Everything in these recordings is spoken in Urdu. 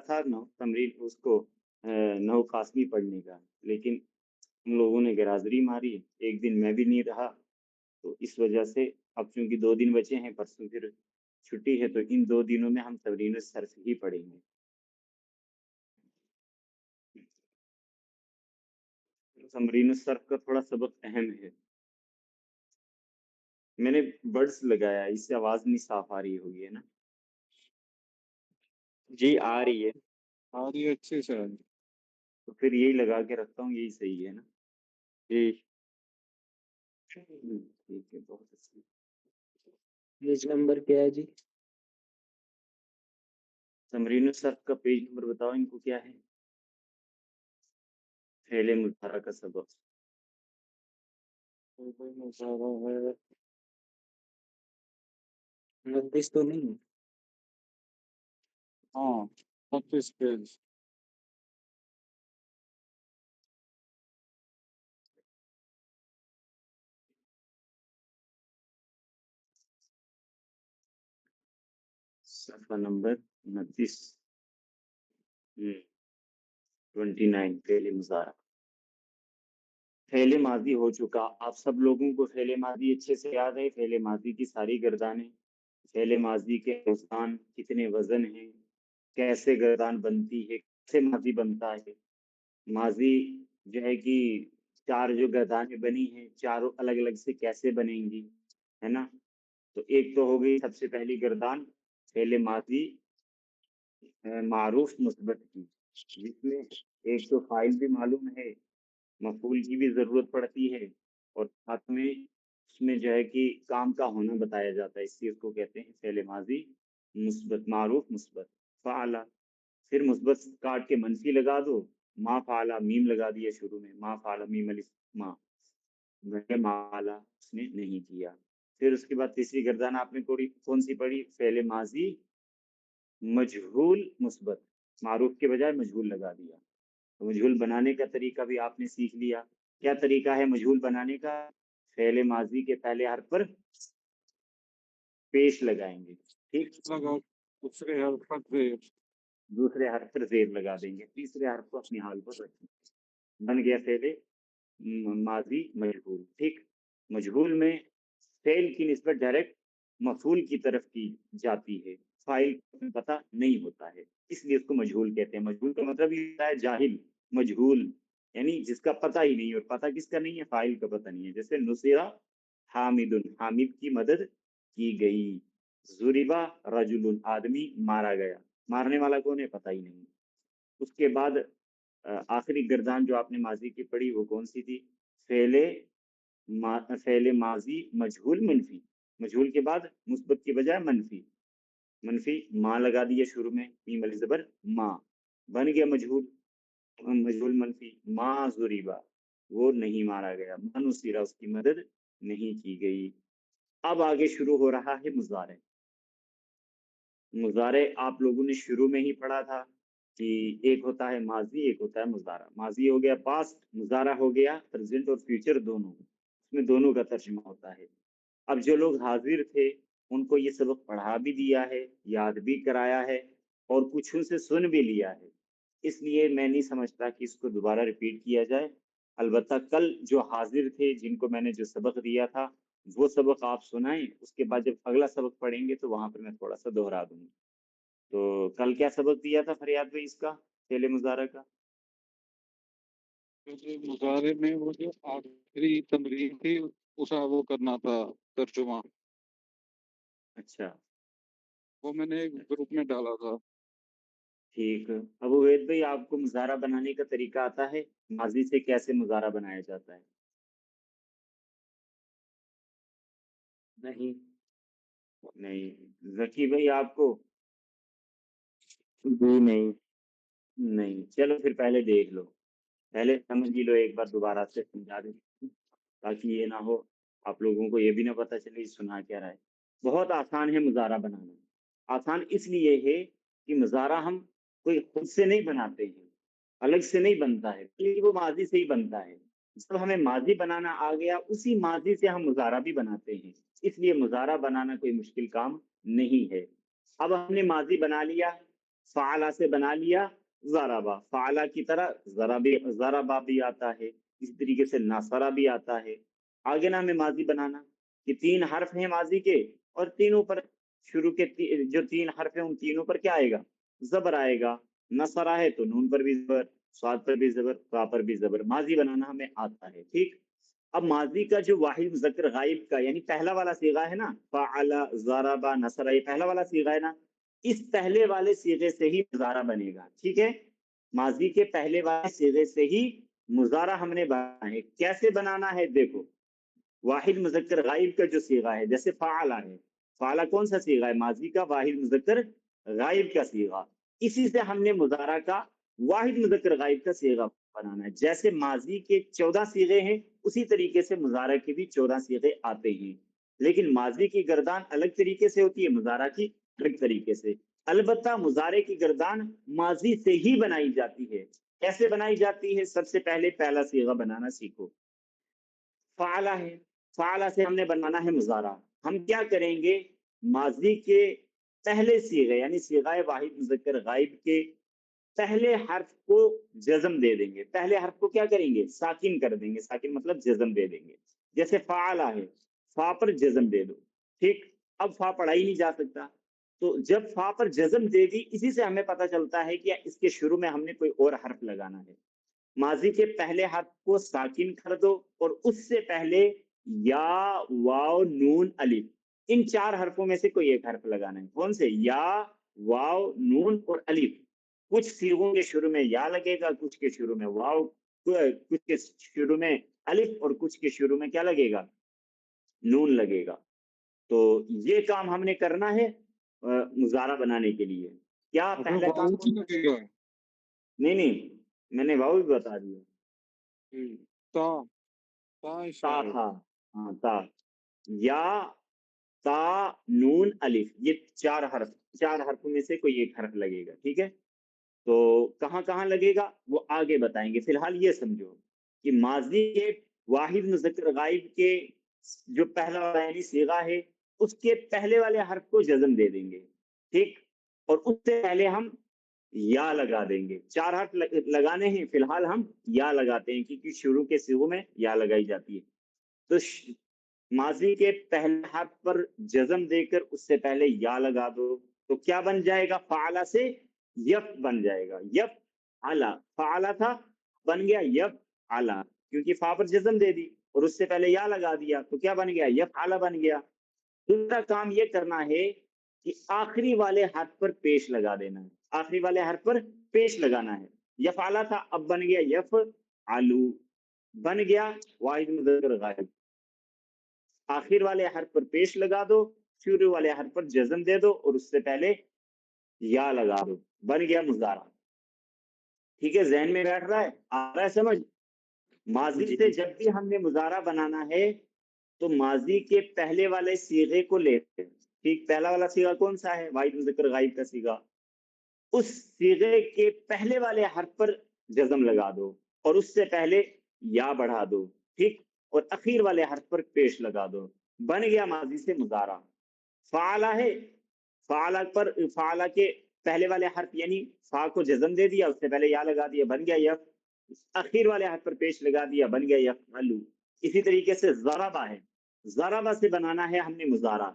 تھا تمرین اس کو نو قاسمی پڑھنے کا، لیکن ہم لوگوں نے گرازری ماری، ایک دن میں بھی نہیں رہا، تو اس وجہ سے اب چونکہ 2 دن بچے ہیں، پرسوں پھر چھٹی ہے، تو ان 2 دنوں میں ہم تمرین الصرف ہی پڑھیں گے۔ تمرین الصرف کا تھوڑا سبق اہم ہے۔ میں نے برڈس لگایا، اس سے آواز نہیں صاف آ رہی ہوگی، ہے نا؟ جی آ رہی ہے، آ رہی ہے اچھے سے۔ تو پھر یہی لگا کے رکھتا ہوں، یہی صحیح ہے نا؟ جی ٹھیک ہے، بہت اچھا۔ پیج نمبر کیا ہے جی؟ تمرین الصرف کا پیج نمبر بتاؤ ان کو کیا ہے؟ فعل مضارع کا سبق۔ ہے 29 تو نہیں؟ ہاں 29 پیج۔ صفحہ نمبر 29 29 فعل مضارع۔ فعل ماضی ہو چکا، آپ سب لوگوں کو فعل ماضی اچھے سے یاد ہے؟ فعل ماضی کی ساری گردانیں، فعل ماضی کے اوزان، کتنے وزن ہیں، کیسے گردان بنتی ہے، کیسے ماضی بنتا ہے۔ ماضی جو ہے کہ 4 جو گردانیں بنی ہیں، چاروں الگ الگ سے کیسے بنیں گی، ہے نا؟ تو ایک تو ہو گئی سب سے پہلی گردان فعل ماضی معروف مثبت کی، جس میں ایک تو فاعل بھی معلوم ہے، مفعول کی بھی ضرورت پڑتی ہے، اور ساتھ میں اس میں جو ہے کہ کام کا ہونا بتایا جاتا ہے، اس چیز کو کہتے ہیں فعل ماضی مثبت، معروف مثبت۔ فعلا، پھر مثبت کاٹ کے منفی لگا دو، ما فعلا میم لگا دیا شروع میں، ما فعلا میم الف ما، مالا اس نے نہیں کیا۔ پھر اس کے بعد تیسری گردان آپ نے کون سی پڑھی؟ فعل ماضی مجہول مثبت، معروف کے بجائے مجہول لگا دیا۔ تو مجہول بنانے کا طریقہ بھی آپ نے سیکھ لیا۔ کیا طریقہ ہے مجہول بنانے کا؟ فعل ماضی کے پہلے حرف پر پیش لگائیں گے، ٹھیک، دوسرے حرف پر زیر، دوسرے حرف پر زیر لگا دیں گے، تیسرے حرف کو اپنی حال پر رکھیں گے، بن گیا فعل ماضی مجہول۔ ٹھیک، مجہول میں فعل کی نسبت ڈائریکٹ مفعول کی طرف کی جاتی ہے، فاعل کو پتہ نہیں ہوتا ہے، اس لیے اس کو مجہول کہتے ہیں۔ مجہول کا مطلب یہ ہوتا ہے جاہل، مجہول یعنی جس کا پتہ ہی نہیں، اور پتہ کس کا نہیں ہے؟ فاعل کا پتہ نہیں ہے۔ جیسے نصرہ حامد، حامد کی مدد کی گئی، ضربہ رجل، آدمی مارا گیا، مارنے والا کون ہے؟ پتہ ہی نہیں۔ اس کے بعد آخری گردان جو آپ نے ماضی کی پڑھی وہ کون سی تھی؟ فعل ماضی مجہول منفی، مجہول کے بعد مثبت کی بجائے منفی، منفی ما لگا دیا شروع میں، میم الف زبر ما، بن گیا مجہول، مجہول منفی۔ ما ضریبا، وہ نہیں مارا گیا، ما نصیرہ، اس کی مدد نہیں کی گئی۔ اب آگے شروع ہو رہا ہے مضارع۔ مضارع آپ لوگوں نے شروع میں ہی پڑھا تھا کہ ایک ہوتا ہے ماضی، ایک ہوتا ہے مضارع۔ ماضی ہو گیا پاسٹ، مضارع ہو گیا پریزنٹ اور فیوچر دونوں، اس میں دونوں کا ترجمہ ہوتا ہے۔ اب جو لوگ حاضر تھے ان کو یہ سبق پڑھا بھی دیا ہے، یاد بھی کرایا ہے، اور کچھ سے سن بھی لیا ہے، اس لیے میں نہیں سمجھتا کہ اس کو دوبارہ ریپیٹ کیا جائے۔ البتہ کل جو حاضر تھے، جن کو میں نے جو سبق دیا تھا، وہ سبق آپ سنائیں، اس کے بعد جب اگلا سبق پڑھیں گے تو وہاں پر میں تھوڑا سا دوہرا دوں گا۔ تو کل کیا سبق دیا تھا فریاد بھائی اس کا، فعل مضارع کا؟ مظاہرے میں وہ جو آخری تمرین تھی اس کا وہ کرنا تھا ترجمہ، اچھا وہ میں نے گروپ میں ڈالا تھا۔ ٹھیک، ابو عبید بھائی آپ کو مضارع بنانے کا طریقہ آتا ہے؟ ماضی سے کیسے مضارع بنایا جاتا ہے؟ نہیں ذکی بھائی آپ کو؟ جی نہیں، چلو پھر پہلے دیکھ لو، پہلے سمجھ ہی لو ایک بار، دوبارہ سے سمجھا دیں تاکہ یہ نہ ہو آپ لوگوں کو یہ بھی نہ پتہ چلے سنا کیا رہا ہے۔ بہت آسان ہے مضارع بنانا، آسان اس لیے ہے کہ مضارع ہم کوئی خود سے نہیں بناتے ہیں، الگ سے نہیں بنتا ہے، بلکہ وہ ماضی سے ہی بنتا ہے۔ جب ہمیں ماضی بنانا آ گیا، اسی ماضی سے ہم مضارع بھی بناتے ہیں، اس لیے مضارع بنانا کوئی مشکل کام نہیں ہے۔ اب ہم نے ماضی بنا لیا، فعلا سے بنا لیا ضربا، فعلا کی طرح ضربا بھی آتا ہے، اسی طریقے سے نصرہ بھی آتا ہے۔ آگے نا ہمیں ماضی بنانا کہ 3 حرف ہیں ماضی کے، اور تینوں پر شروع کے جو 3 حرف ہیں ان تینوں پر کیا آئے گا؟ زبر آئے گا۔ نصرہ ہے تو نون پر بھی زبر، صاد پر بھی زبر، فا پر بھی زبر۔ ماضی بنانا ہمیں آتا ہے، ٹھیک۔ اب ماضی کا جو واحد مذکر غائب کا یعنی پہلا والا صیغہ ہے نا، فعل، ضرب، نصر، یہ پہلا والا صیغہ ہے نا، اس پہلے والے صیغے سے ہی مضارع بنے گا، ٹھیک ہے۔ ماضی کے پہلے والے صیغے سے ہی مضارع ہم نے بنانا ہے۔ کیسے بنانا ہے؟ دیکھو، واحد مذکر غائب کا جو صیغہ ہے، جیسے فعل ہے، فعل کون سا صیغہ ہے؟ ماضی کا واحد مذکر غائب کا صیغہ، اسی سے ہم نے مضارع کا واحد مذکر غائب کا صیغہ بنانا ہے۔ جیسے ماضی کے 14 صیغے ہیں، اسی طریقے سے مضارع کے بھی 14 صیغے آتے ہیں، لیکن ماضی کی گردان الگ طریقے سے ہوتی ہے، مضارع کی الگ طریقے سے۔ البتہ مضارع کی گردان ماضی سے ہی بنائی جاتی ہے۔ کیسے بنائی جاتی ہے؟ سب سے پہلے پہلا صیغہ بنانا سیکھو۔ فعلہ ہے، فعلہ سے ہم نے بنانا ہے مضارع۔ ہم کیا کریں گے؟ ماضی کے پہلے صیغے یعنی صیغہ واحد مذکر غائب کے پہلے حرف کو جزم دے دیں گے۔ پہلے حرف کو کیا کریں گے؟ ساکن کر دیں گے۔ ساکن مطلب جزم دے دیں گے۔ جیسے فعلہ ہے، فا پر جزم دے دو، ٹھیک۔ اب فا پڑھا ہی نہیں جا سکتا، تو جب فا پر جزم دے دی، اسی سے ہمیں پتہ چلتا ہے کہ اس کے شروع میں ہم نے کوئی اور حرف لگانا ہے۔ ماضی کے پہلے حرف کو ساکن کر دو، اور اس سے پہلے یا، واو، نون، الف، ان 4 حرفوں میں سے کوئی ایک حرف لگانا ہے۔ کون سے؟ یا، واو، نون اور الف۔ کچھ صیغوں کے شروع میں یا لگے گا، کچھ کے شروع میں واو، کچھ کے شروع میں الف، اور کچھ کے شروع میں کیا لگے گا؟ نون لگے گا۔ تو یہ کام ہم نے کرنا ہے مضارع بنانے کے لیے۔ کیا پہلا کام واؤ کی کون سا؟ لگے گا؟ نہیں، میں نے واو بھی بتا دیا۔ تا تا اشارہ تھا، ہاں تا، یا، تا، نون، الف، یہ 4 حرف، 4 حرفوں میں سے کوئی ایک حرف لگے گا، ٹھیک ہے۔ تو کہاں کہاں لگے گا وہ آگے بتائیں گے۔ فی الحال یہ سمجھو کہ ماضی کے واحد مذکر غائب کے جو پہلا والا یعنی صیغہ ہے، اس کے پہلے والے حرف کو جزم دے دیں گے، ٹھیک، اور اس سے پہلے ہم یا لگا دیں گے۔ 4 حرف لگانے ہیں، فی الحال ہم یا لگاتے ہیں کیونکہ شروع کے صیغوں میں یا لگائی جاتی ہے۔ تو ماضی کے پہلے حرف پر جزم دے کر اس سے پہلے یا لگا دو، تو کیا بن جائے گا؟ فعلا سے یف بن جائے گا۔ یف علا، فعلا تھا، بن گیا یف علا، کیونکہ فا پر جزم دے دی اور اس سے پہلے یا لگا دیا، تو کیا بن گیا؟ یف علا بن گیا۔ دوسرا کام یہ کرنا ہے کہ آخری والے حرف پر پیش لگا دینا ہے۔ آخری والے حرف پر پیش لگانا ہے۔ یف علا تھا، اب بن گیا یف علو، بن گیا واحد مذکر غائب۔ آخر والے حرف پر پیش لگا دو، شروع والے حرف پر جزم دے دو، اور اس سے پہلے یا لگا دو، بن گیا مضارع۔ ٹھیک ہے، ذہن میں بیٹھ رہا ہے؟ آ رہا ہے سمجھ؟ ماضی سے جب بھی ہم نے مضارع بنانا ہے تو ماضی کے پہلے والے صیغے کو لیتے ہیں، ٹھیک۔ پہلا والا صیغہ کون سا ہے؟ واحد مذکر غائب کا صیغہ۔ اس صیغے کے پہلے والے حرف پر جزم لگا دو، اور اس سے پہلے یا بڑھا دو، ٹھیک، اور اخیر والے حرف پر پیش لگا دو، بن گیا ماضی سے مضارع۔ فعلا ہے، فعلا پر فعلا کے پہلے والے حرف یعنی فا کو جزم دے دیا، اس سے پہلے یا لگا دیا، بن گیا یف، اخیر والے حرف پر پیش لگا دیا، بن گیا یفعلو۔ اسی طریقے سے ضربہ ہے، ضربہ سے بنانا ہے ہم نے مضارع،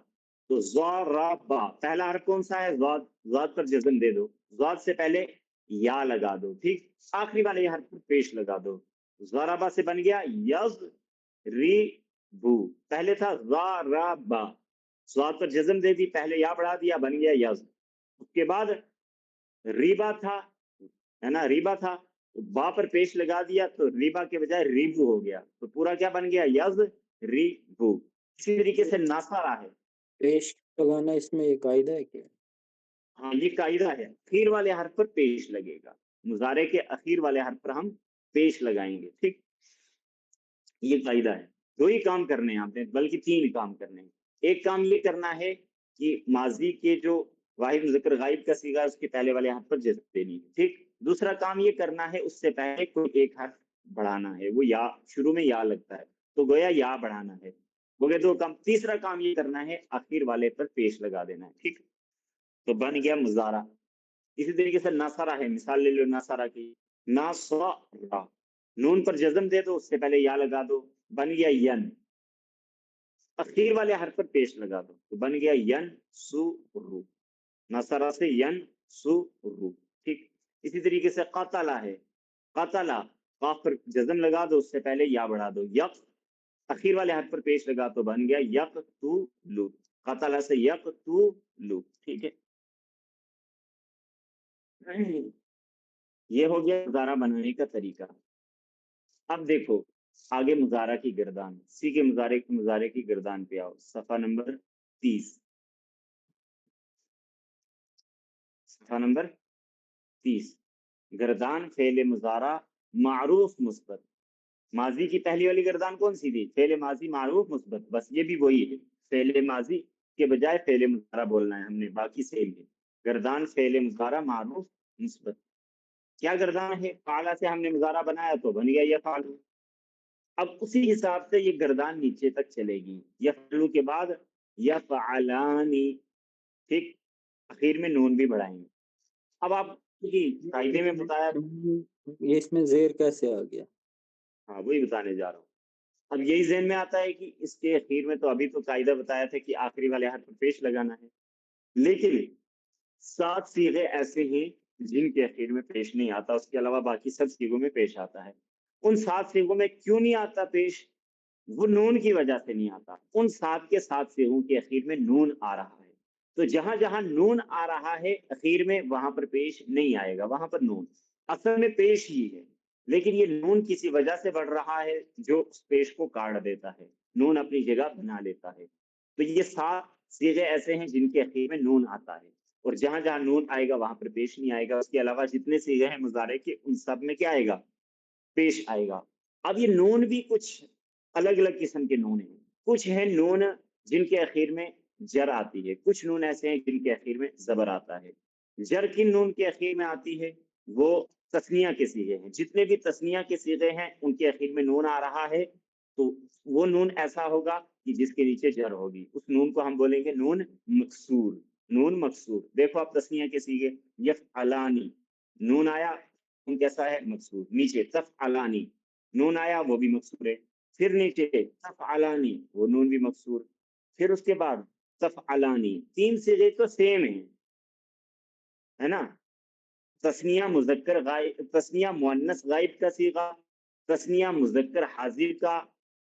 تو ضربہ پہلا حرف کون سا ہے؟ ضاد، ضاد پر جزم دے دو، ضاد سے پہلے یا لگا دو، ٹھیک، آخری والے حرف پر پیش لگا دو، ضربہ سے بن گیا یضربو، پہلے تھا ضربہ، ضاد پر جزم دے دی، پہلے یا بڑھا دیا، بن گیا یض۔ اس کے بعد ریبا تھا، ہے نا، ریبا تھا، با پر پیش لگا دیا تو ریبا کے بجائے ریبو ہو گیا، تو پورا کیا بن گیا؟ یض ریبو۔ اسی طریقے سے ناصرہ ہے، پیش لگانا اس میں ایک قاعدہ ہے کیا؟ ہاں یہ قاعدہ ہے، اخیر والے حرف پر پیش لگے گا، مضارع کے اخیر والے حرف پر ہم پیش لگائیں گے، ٹھیک، یہ قاعدہ ہے۔ 2 ہی کام کرنے ہیں آپ نے، بلکہ 3 کام کرنے ہیں۔ ایک کام یہ کرنا ہے کہ ماضی کے جو واحد مذکر غائب کا صیغہ اس کے پہلے والے حرف پر جزم دینی ہے، ٹھیک۔ دوسرا کام یہ کرنا ہے اس سے پہلے کوئی ایک حرف بڑھانا ہے، وہ یا، شروع میں یا لگتا ہے تو گویا یا بڑھانا ہے، ہو گئے 2 کام۔ تیسرا کام یہ کرنا ہے آخر والے پر پیش لگا دینا ہے، ٹھیک، تو بن گیا مضارع۔ اسی طریقے سے ناصرہ ہے، مثال لے لو ناصرہ کی، ناصرہ، نون پر جزم دے دو، اس سے پہلے یا لگا دو، بن گیا ین، اخیر والے حرف پر پیش لگا دو تو بن گیا ین سو رو، ناصرہ سے ین سو رو، ٹھیک. اسی طریقے سے قاتلہ ہے، قاتلہ، قاف پر جزم لگا دو، اس سے پہلے یا بڑھا دو، یک، اخیر والے حرف پر پیش لگا تو بن گیا یک تو لو، قاتلہ سے یک تو لو، ٹھیک ہے. یہ ہو گیا مضارع بنانے کا طریقہ. اب دیکھو آگے مضارع کی گردان، سیکھے مضارع کی گردان پہ آؤ، صفحہ نمبر 30، صفحہ نمبر 30. گردان فعل مضارع معروف مثبت. ماضی کی پہلی والی گردان کون سی تھی؟ فعل ماضی معروف مثبت، بس یہ بھی وہی ہے، فعل ماضی کے بجائے فعل مضارع بولنا ہے ہم نے، باقی سیم ہے. گردان فعل مضارع معروف مثبت. کیا گردان ہے؟ فعلہ سے ہم نے مضارع بنایا تو بن گیا یفعل. اب اسی حساب سے یہ گردان نیچے تک چلے گی، یفعلو کے بعد یفعلانی، ٹھیک، اخیر میں نون بھی بڑھائیں گے. اب آپ کی قاعدے میں بتایا، یہ اس میں زیر کیسے آ گیا؟ ہاں وہی بتانے جا رہا ہوں. اب یہی ذہن میں آتا ہے کہ اس کے اخیر میں تو ابھی تو قاعدہ بتایا تھا کہ آخری والے حرف پر پیش لگانا ہے، لیکن 7 صیغے ایسے ہیں جن کے اخیر میں پیش نہیں آتا، اس کے علاوہ باقی سب صیغوں میں پیش آتا ہے. ان 7 صیغوں میں کیوں نہیں آتا پیش؟ وہ نون کی وجہ سے نہیں آتا. ان 7 کے 7 صیغوں کے اخیر میں نون آ رہا ہے، تو جہاں جہاں نون آ رہا ہے اخیر میں وہاں پر پیش نہیں آئے گا، وہاں پر نون اصل میں پیش ہی ہے، لیکن یہ نون کسی وجہ سے بڑھ رہا ہے جو اس پیش کو کاٹ دیتا ہے، نون اپنی جگہ بنا لیتا ہے. تو یہ 7 صیغے ایسے ہیں جن کے اخیر میں نون آتا ہے، اور جہاں جہاں نون آئے گا وہاں پر پیش نہیں آئے گا. اس کے علاوہ جتنے صیغے ہیں مضارع کے ان سب میں کیا آئے گا؟ پیش آئے گا. اب یہ نون بھی کچھ الگ الگ قسم کے نون ہیں. کچھ ہیں نون جن کے اخیر میں جر آتی ہے، کچھ نون ایسے ہیں جن کے اخیر میں زبر آتا ہے. جر کن نون کے اخیر میں آتی ہے؟ وہ تثنیہ کے صیغے ہیں. جتنے بھی تثنیہ کے صیغے ہیں ان کے اخیر میں نون آ رہا ہے تو وہ نون ایسا ہوگا کہ جس کے نیچے جر ہوگی، اس نون کو ہم بولیں گے نون مکسور. نون مکسور. دیکھو آپ تثنیہ کے صیغے، یفعلانی، نون آیا نون کیسا ہے؟ مکسور. نیچے تفعلانی، نون آیا وہ بھی مکسور ہے. پھر نیچے تفعلانی، وہ نون بھی مکسور. پھر اس کے بعد تفعلانی. 3 صیغے تو سیم ہیں، ہے نا؟ تثنیہ مذکر غائب، تثنیہ مؤنث غائب کا صیغہ، تثنیہ مذکر حاضر کا،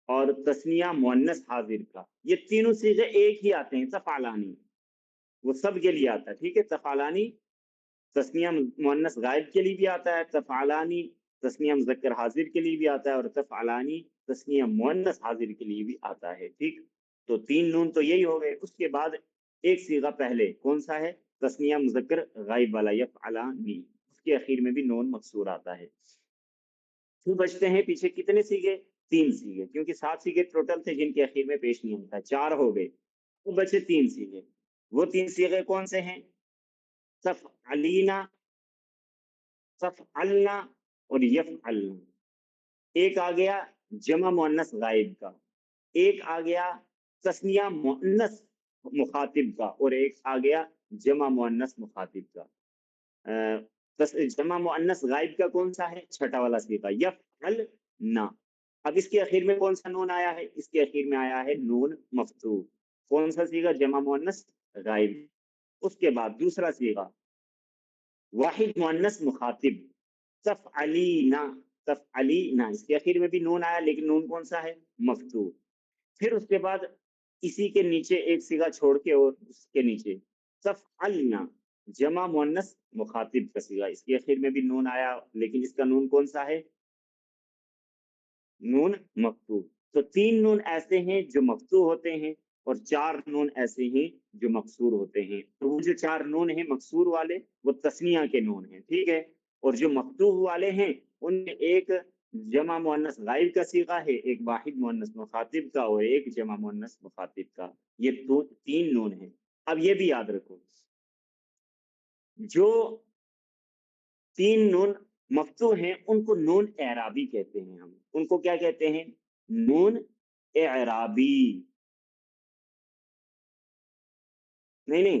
اور تثنیہ مؤنث حاضر کا. یہ تینوں صیغے ایک ہی آتے ہیں، تفعلانی، وہ سب کے لیے آتا ہے، ٹھیک ہے. تفعلانی تثنیہ مؤنث غائب کے لیے بھی آتا ہے، تفعلانی تثنیہ مذکر حاضر کے لیے بھی آتا ہے، اور تفعلانی تثنیہ مؤنث حاضر کے لیے بھی آتا ہے، ٹھیک. تو 3 نون تو یہی ہو گئے. اس کے بعد ایک صیغہ پہلے کون سا ہے؟ تثنیہ مذکر غائب والا، یفعلانی، اس کے اخیر میں بھی نون مکسور آتا ہے. پھر بچتے ہیں پیچھے کتنے صیغے؟ 3 صیغے، کیونکہ 7 صیغے ٹوٹل تھے جن کے اخیر میں پیش نہیں ہوتا، 4 ہو گئے. وہ بچے 3 صیغے. وہ 3 صیغے کون سے ہیں؟ تفعلینا، تفعلنا اور یفعلنا. ایک آ گیا جمع مؤنث غائب کا، ایک آ گیا تثنیہ مؤنث مخاطب کا، اور ایک آ گیا جمع مؤنث مخاطب کا. جمع مؤنث غائب کا کون سا ہے؟ چھٹا والا صیغہ یفعلنا. اب اس کے اخیر میں کون سا نون آیا ہے؟ اس کے اخیر میں آیا ہے نون مفتوح. کون سا صیغہ؟ جمع مؤنث غائب. اس کے بعد دوسرا صیغہ واحد مؤنث مخاطب، تفعلینا، تفعلینا، اس کے اخیر میں بھی نون آیا لیکن نون کون سا ہے؟ مفتوح. پھر اس کے بعد اسی کے نیچے ایک صیغہ چھوڑ کے اور اس کے نیچے تفعلنا، جمع مؤنث مخاطب کا صیغہ، اس کے اخیر میں بھی نون آیا لیکن اس کا نون کون سا ہے؟ نون مفتوح. تو 3 نون ایسے ہیں جو مفتوح ہوتے ہیں، اور 4 نون ایسے ہیں جو مکسور ہوتے ہیں. اور وہ جو 4 نون ہیں مکسور والے وہ تثنیہ کے نون ہیں، ٹھیک ہے. اور جو مفتوح والے ہیں ان میں ایک جمع مؤنث غائب کا صیغہ ہے، ایک واحد مؤنث مخاطب کا، اور ایک جمع مؤنث مخاطب کا. یہ 3 نون ہیں. اب یہ بھی یاد رکھو، جو 3 نون مفتوح ہیں ان کو نون اعرابی کہتے ہیں. ہم ان کو کیا کہتے ہیں؟ نون اعرابی. نہیں،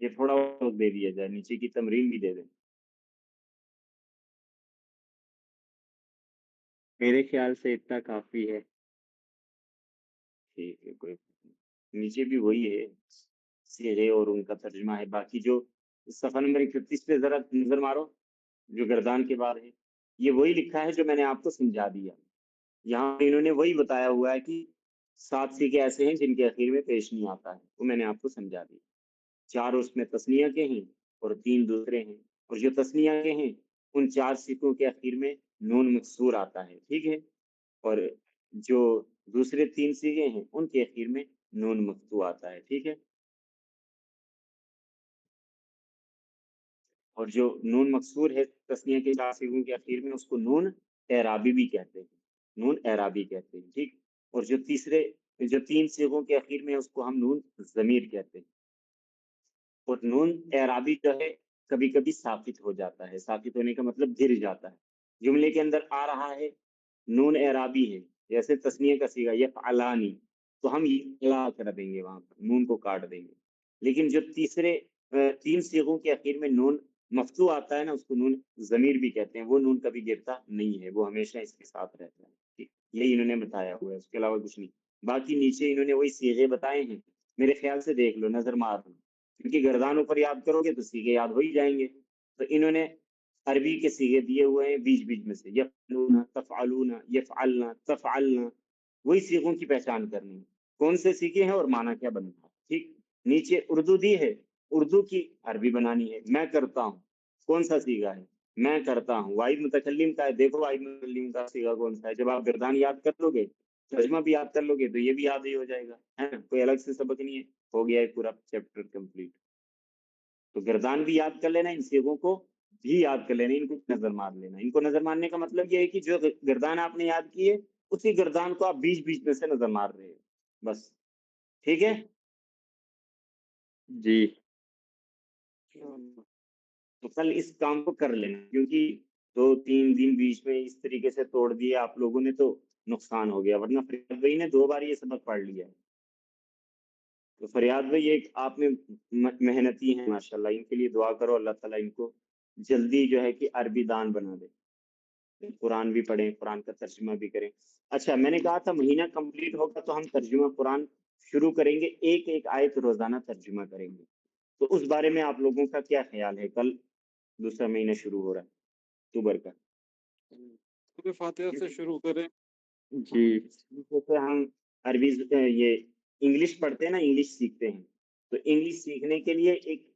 یہ تھوڑا وقت دے دیا جائے, نیچے کی تمرین بھی دے دیں. میرے خیال سے اتنا کافی ہے. ٹھیک ہے, کوئی نیچے بھی وہی ہے صیغے اور ان کا ترجمہ ہے. باقی جو صفحہ نمبر 31 پہ ذرا نظر مارو, جو گردان کے بعد ہے, یہ وہی لکھا ہے جو میں نے آپ کو سمجھا دیا. یہاں پہ انہوں نے وہی بتایا ہوا ہے کہ 7 سیغے ایسے ہیں جن کے اخیر میں پیش نہیں آتا ہے, وہ میں نے آپ کو سمجھا دیا. 4 اس میں تثنیہ کے ہیں اور 3 دوسرے ہیں, اور جو تثنیہ کے ہیں ان 4 سیغوں کے اخیر میں نون مکسور آتا ہے. ٹھیک ہے, اور جو دوسرے 3 سیغے ہیں ان کے اخیر میں نون مفتوح آتا ہے. ٹھیک ہے, اور جو نون مکسور ہے تثنیہ کے 4 سیغوں کے اخیر میں اس کو نون اعرابی بھی کہتے ہیں, نون اعرابی کہتے ہیں. ٹھیک, اور جو 3 سیغوں کے اخیر میں اس کو ہم نون ضمیر کہتے ہیں. اور نون اعرابی جو ہے کبھی کبھی ساکت ہو جاتا ہے. ساکت ہونے کا مطلب گر جاتا ہے. جملے کے اندر آ رہا ہے نون اعرابی ہے, جیسے تثنیہ کا صیغہ یفعلانی, تو ہم الا کر دیں گے, وہاں پر نون کو کاٹ دیں گے. لیکن جو 3 سیغوں کے اخیر میں نون مفتوح آتا ہے نا, اس کو نون ضمیر بھی کہتے ہیں. وہ نون کبھی گرتا نہیں ہے, وہ ہمیشہ اس کے ساتھ رہتا ہے. ٹھیک, یہی انہوں نے بتایا ہوا ہے, اس کے علاوہ کچھ نہیں. باقی نیچے انہوں نے وہی صیغے بتائے ہیں, میرے خیال سے دیکھ لو, نظر مار لو, کیونکہ گردانوں پر یاد کرو گے تو صیغے یاد ہو ہی جائیں گے. تو انہوں نے عربی کے صیغے دیے ہوئے ہیں بیچ بیچ میں سے, یفعلون, تفعلون, یفعلنا, تفعلنا, وہی صیغوں کی پہچان کرنی ہے, کون سے صیغے ہیں اور معنی کیا بنتا ہے. ٹھیک, نیچے اردو دی ہے, اردو کی عربی بنانی ہے. میں کرتا ہوں, کون سا صیغہ ہے, میں کرتا ہوں. واحد متکلم کا ہے, دیکھو واحد متکلم کا صیغہ کون سا ہے. جب آپ گردان یاد کر لو گے, ترجمہ بھی یاد کر لو گے, تو یہ بھی یاد ہی ہو جائے گا, ہے نا. کوئی الگ سے سبق نہیں ہے, ہو گیا ہے پورا چیپٹر کمپلیٹ. تو گردان بھی یاد کر لینا, ان صیغوں کو بھی یاد کر لینا, ان کو نظر مار لینا. ان کو نظر مارنے کا مطلب یہ ہے کہ جو گردان آپ نے یاد کی ہے اسی گردان کو آپ بیچ بیچ میں سے نظر مار رہے ہیں بس. ٹھیک ہے جی, تو کل اس کام کو کر لینا, کیونکہ 2-3 دن بیچ میں اس طریقے سے توڑ دیے آپ لوگوں نے تو نقصان ہو گیا, ورنہ فریاد بھائی نے 2 بار یہ سبق پڑھ لیا ہے. تو فریاد بھائی ایک آپ میں محنتی ہیں ماشاءاللہ, ان کے لیے دعا کرو, اللہ تعالیٰ ان کو جلدی جو ہے کہ عربی دان بنا دے, قرآن بھی پڑھیں, قرآن کا ترجمہ بھی کریں. اچھا, میں نے کہا تھا مہینہ کمپلیٹ ہوگا تو ہم ترجمہ قرآن شروع کریں گے, ایک آیت روزانہ ترجمہ کریں گے. تو اس بارے میں آپ لوگوں کا کیا خیال ہے؟ کل دوسرا مہینہ شروع ہو رہا ہے اکتوبر کا. سورہ فاتحہ سے شروع کریں. جی, جیسے ہم عربی یہ انگلش پڑھتے ہیں نا, انگلش سیکھتے ہیں, تو انگلش سیکھنے کے لیے ایک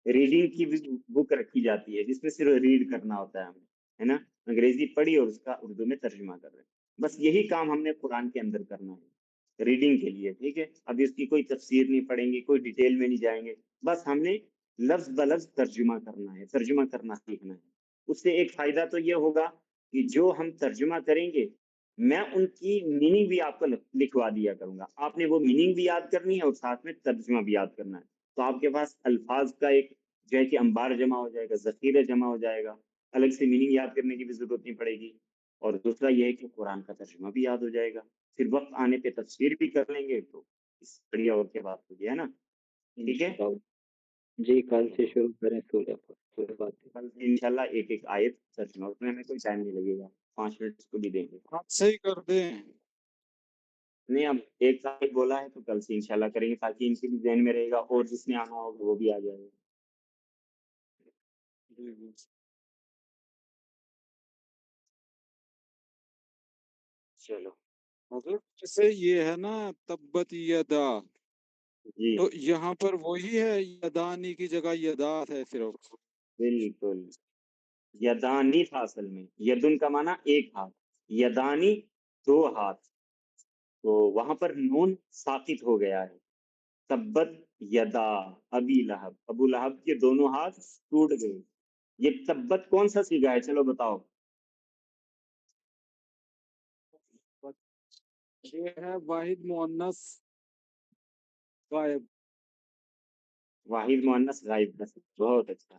ریڈنگ کی بک رکھی جاتی ہے جس میں صرف ریڈ کرنا ہوتا ہے ہمیں, ہے نا. انگریزی پڑھی اور اس کا اردو میں ترجمہ کر رہے ہیں. بس یہی کام ہم نے قرآن کے اندر کرنا ہے ریڈنگ کے لیے. ٹھیک ہے, ابھی اس کی کوئی تفسیر نہیں پڑھیں گے, کوئی ڈیٹیل میں نہیں جائیں گے, بس ہم نے لفظ بلفظ ترجمہ کرنا ہے, ترجمہ کرنا سیکھنا ہے. اس سے ایک فائدہ تو یہ ہوگا کہ جو ہم ترجمہ کریں گے میں ان کی میننگ بھی آپ کو لکھوا دیا کروں گا, آپ نے وہ میننگ بھی یاد کرنی ہے اور ساتھ میں ترجمہ بھی یاد کرنا ہے. تو آپ کے پاس الفاظ کا ایک جو ہے کہ انبار جمع ہو جائے گا, ذخیرہ جمع ہو جائے گا, الگ سے میننگ یاد کرنے کی بھی ضرورت نہیں پڑے گی. اور دوسرا یہ ہے کہ قرآن کا ترجمہ بھی یاد ہو جائے گا, پھر وقت آنے پہ تفسیر بھی کر لیں گے, تو اس بڑھیا اور کے بات ہوگی, ہے نا. ٹھیک ہے, جی, کل سے شروع کریں سورہ فاتحہ. کل سے انشاءاللہ ایک آیت ترجمہ, اس میں ہمیں کوئی ٹائم نہیں لگے گا, 5 منٹ اس کو بھی دیں گے. ہاں صحیح کر دیں. نہیں, اب ایک آیت بولا ہے تو کل سے انشاءاللہ کریں گے, تاکہ ان کے بھی ذہن میں رہے گا, اور جس نے آنا ہوگا وہ بھی آ جائے گا. چلو حضرت جیسے یہ ہے نا تبت یدا, جی, تو یہاں پر وہی ہے یدانی کی جگہ یدات ہے صرف. بالکل. یدانی تھا اصل میں, یدن کا معنی ایک ہاتھ, یدانی 2 ہاتھ, تو وہاں پر نون ساقط ہو گیا ہے. تبت یدا ابی لہب, ابو لہب کے دونوں ہاتھ ٹوٹ گئے. یہ تبت کون سا صیغہ ہے, چلو بتاؤ. یہ ہے واحد مؤنث غائب. واحد مؤنث غائب کا, بہت اچھا.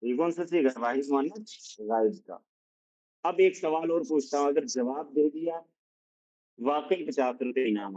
یہ کون سا صیغہ ہے, واحد مؤنث غائب کا. اب ایک سوال اور پوچھتا ہوں, اگر جواب دے دیا واقعی 50 روپے انعام.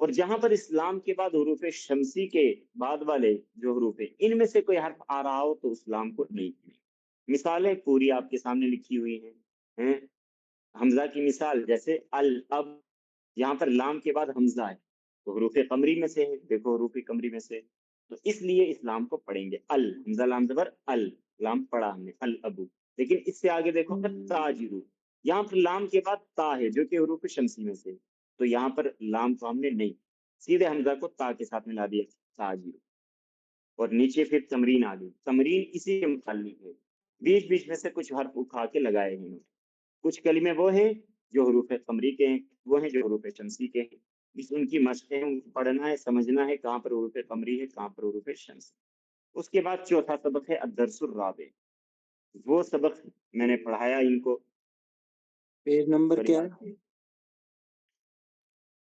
اور جہاں پر اسلام کے بعد حروف شمسی کے بعد والے جو حروف ہیں ان میں سے کوئی حرف آ رہا ہو تو اسلام کو نہیں پڑھیں۔ مثالیں پوری آپ کے سامنے لکھی ہوئی ہیں۔ حمزہ کی مثال جیسے الاب، یہاں پر لام کے بعد حمزہ ہے تو حروف قمری میں سے ہے، دیکھو حروف قمری میں سے، تو اس لیے اسلام کو پڑھیں گے حمزہ لام زبر لام پڑھا ہم نے الابو، لیکن اس سے آگے دیکھو تاجرو، یہاں پر لام کے بعد تا ہے جو کہ حروف شمسی میں سے، تو یہاں پر لام کو ہم نے نہیں، سیدھے حمزہ کو تا کے ساتھ ملا دیا تاجرو، اور نیچے پھر تمرین آ گئی، تمرین اسی کے متعلق ہے، بیچ بیچ میں سے کچھ حرف اٹھا کے لگائے ہیں، کچھ کلمے وہ ہیں جو حروف قمری کے ہیں، وہ ہیں جو حروف شمسی کے ہیں، اس ان کی مشق ہے، ان کو پڑھنا ہے، سمجھنا ہے کہاں پر حروف قمری ہے کہاں پر حروف شمسی۔ اس کے بعد چوتھا سبق ہے الدرس الرابع، وہ سبق میں نے پڑھایا ان کو، پیج نمبر کیا ہے؟